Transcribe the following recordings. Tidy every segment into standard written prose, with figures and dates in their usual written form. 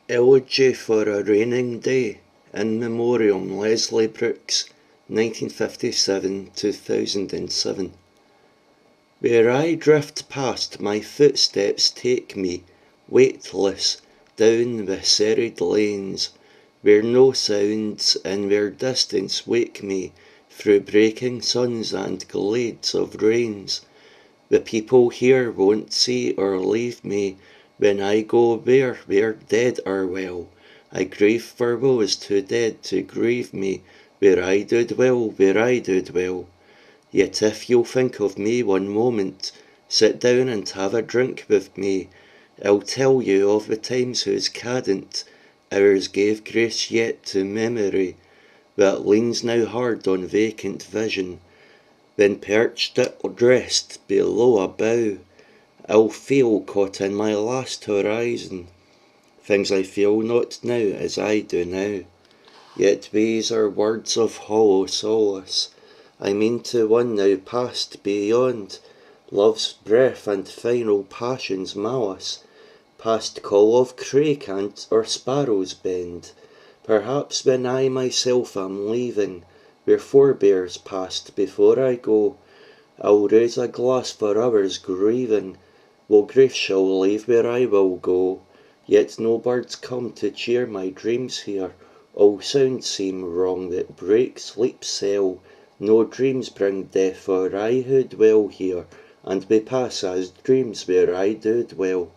Elegy for a Raining Day, in Memoriam, Leslie Brooks, 1957-2007. Where I drift past, my footsteps take me, weightless, down the serried lanes, where no sounds and where distance wake me, through breaking suns and glades of rains. The people here won't see or leave me, when I go where dead are well. I grieve for woes too dead to grieve me, where I do dwell, where I do dwell. Yet if you'll think of me one moment, sit down and have a drink with me. I'll tell you of the times whose cadent hours gave grace yet to memory, that leans now hard on vacant vision. Then perched dressed below a bough, I'll feel caught in my last horizon, things I feel not now as I do now. Yet these are words of hollow solace, I mean to one now past beyond love's breath and final passion's malice, past call of crake and or sparrow's bend. Perhaps when I myself am leaving, where forebears passed before I go, I'll raise a glass for others grieving, while grief shall leave where I will go. Yet no birds come to cheer my dreams here, all sounds seem wrong that break sleep's cell. No dreams bring death for I who dwell here, and may pass as dreams where I do dwell.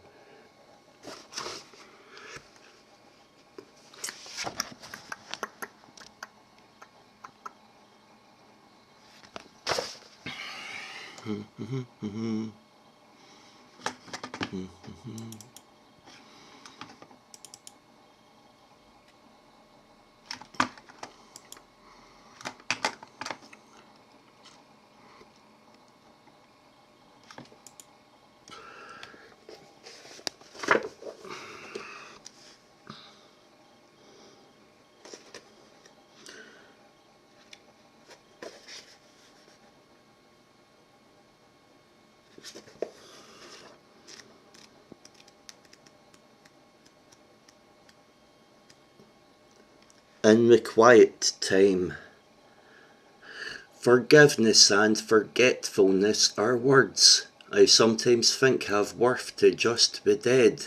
In the quiet time. Forgiveness and forgetfulness are words I sometimes think have worth to just the dead.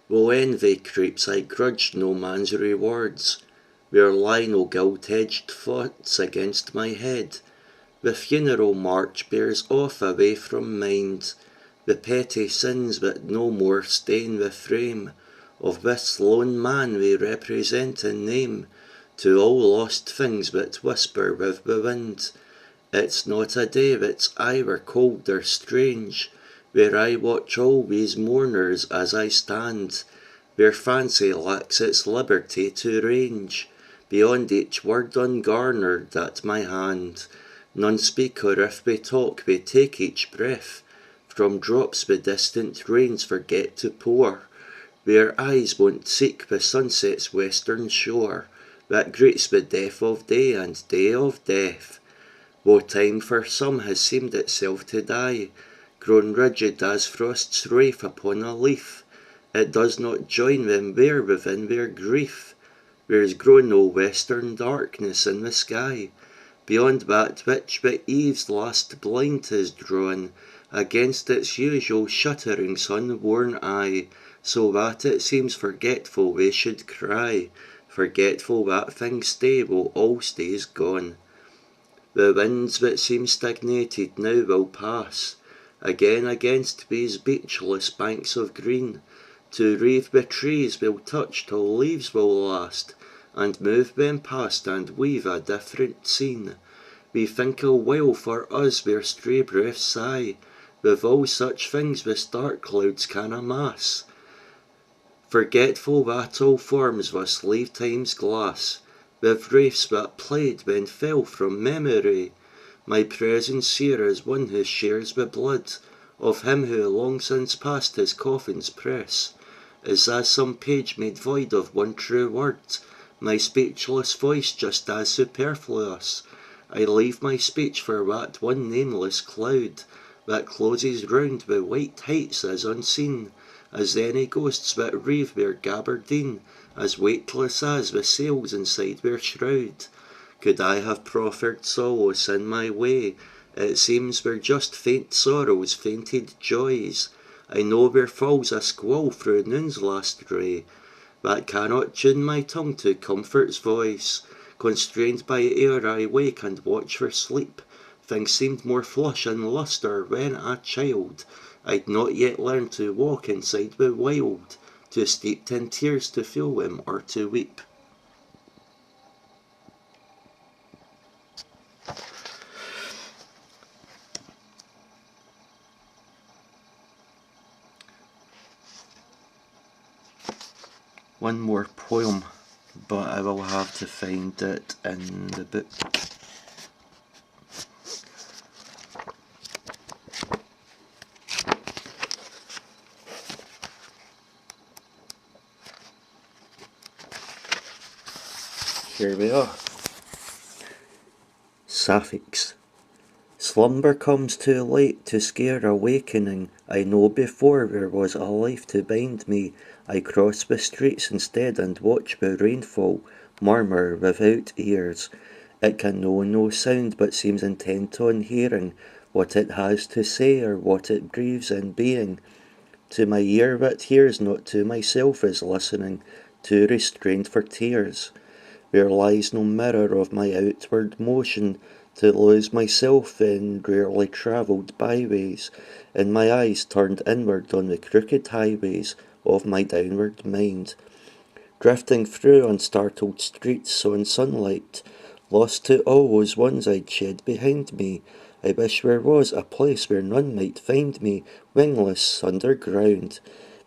Though envy creeps, I grudge no man's rewards, where lie no gilt-edged thoughts against my head. The funeral march bears off away from mind the petty sins that no more stain the frame of this lone man we represent in name, to all lost things that whisper with the wind. It's not a day that's either cold or strange, where I watch all these mourners as I stand, where fancy lacks its liberty to range, beyond each word ungarnered at my hand. None speak, or if they talk, they take each breath from drops the distant rains forget to pour, where eyes won't seek the sunset's western shore, that greets the death of day and day of death. Though time for some has seemed itself to die, grown rigid as frost's wraith upon a leaf, it does not join them there within their grief. There's grown no western darkness in the sky, beyond that which the eve's last blind is drawn against its usual shuttering sun-worn eye, so that it seems forgetful they should cry, forgetful that things stable all stays gone. The winds that seem stagnated now will pass again against these beachless banks of green, to wreathe the trees will touch till leaves will last, and move them past and weave a different scene. We think a while for us where stray breaths sigh, with all such things the stark clouds can amass, forgetful that all forms thus leave time's glass, with wraiths that played then fell from memory. My presence here is one who shares the blood of him who long since passed his coffin's press, is as some page made void of one true word, my speechless voice just as superfluous. I leave my speech for that one nameless cloud that closes round the white heights as unseen, as any ghosts that reeve their gabardine, as weightless as the sails inside their shroud. Could I have proffered solace in my way, it seems they're just faint sorrows, fainted joys. I know there falls a squall through noon's last ray, that cannot tune my tongue to comfort's voice. Constrained by air I wake and watch for sleep. Things seemed more flush and lustre when a child. I'd not yet learned to walk inside the wild, too steeped in tears to feel them or to weep. One more poem, but I will have to find it in the book. Here we are. Sapphics. Slumber comes too late to scare awakening. I know before there was a life to bind me. I cross the streets instead and watch the rainfall murmur without ears. It can know no sound but seems intent on hearing what it has to say or what it breathes in being. To my ear that hears, not to myself is listening, too restrained for tears. There lies no mirror of my outward motion, to lose myself in rarely travelled byways, and my eyes turned inward on the crooked highways of my downward mind, drifting through unstartled streets on sunlight, lost to all those ones I'd shed behind me. I wish there was a place where none might find me, wingless underground.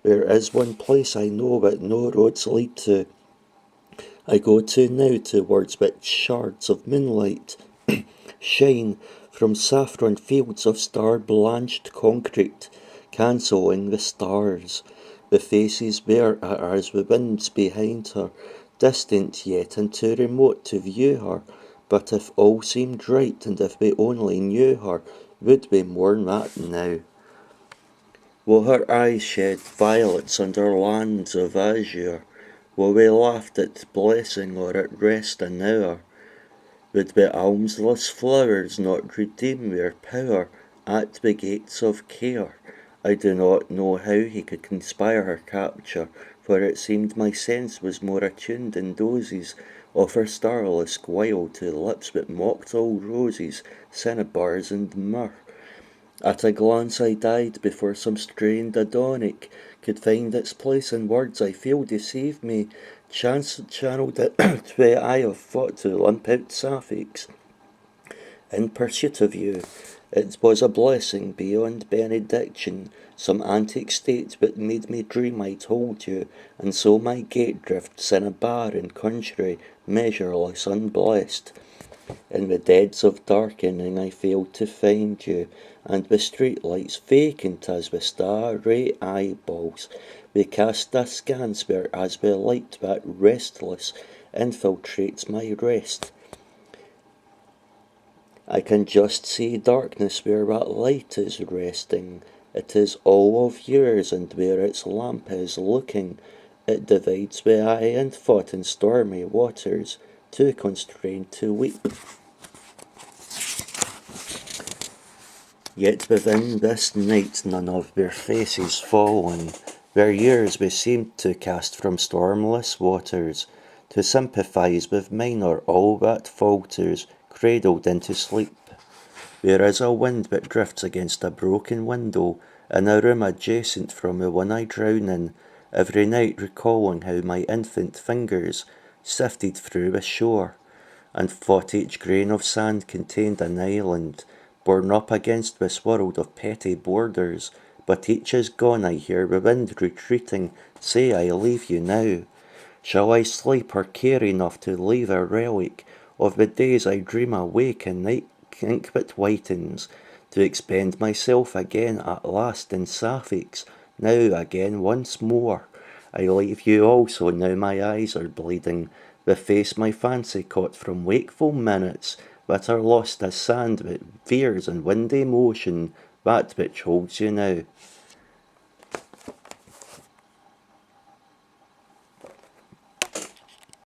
There is one place I know but no roads lead to. I go to now towards which shards of moonlight shine from saffron fields of star-blanched concrete, cancelling the stars. The faces there are as the winds behind her, distant yet and too remote to view her. But if all seemed right, and if we only knew her, would we mourn that now? Will her eyes shed violets under lands of azure? Will we laugh at blessing or at rest an hour? Would the almsless flowers not redeem their power at the gates of care? I do not know how he could conspire her capture, for it seemed my sense was more attuned in dozes of her starless guile to lips that mocked all roses, cinnabars and myrrh. At a glance I died before some strained Adonic could find its place in words I feel deceive me. Chance channeled it to the eye of thought to limp out Sapphics in pursuit of you. It was a blessing beyond benediction, some antique state that made me dream I told you, and so my gate drifts in a barren country, measureless, unblessed. In the deads of darkening I failed to find you, and the street lights vacant as the starry eyeballs, they cast askance where as the light that restless infiltrates my rest. I can just see darkness where that light is resting. It is all of yours, and where its lamp is looking, it divides the eye and thought in stormy waters, too constrained to weep. Yet within this night none of their faces fallen, their years they seemed to cast from stormless waters, to sympathize with mine or all that falters, cradled into sleep. There is a wind that drifts against a broken window, in a room adjacent from the one I drown in, every night recalling how my infant fingers sifted through the shore, and thought each grain of sand contained an island, borne up against this world of petty borders. But each is gone, I hear the wind retreating, say I leave you now. Shall I sleep or care enough to leave a relic of the days I dream awake in night ink that whitens, to expend myself again at last in Sapphics, now again once more? I leave you also, now my eyes are bleeding, the face my fancy caught from wakeful minutes, that are lost as sand that veers in windy motion, that which holds you now.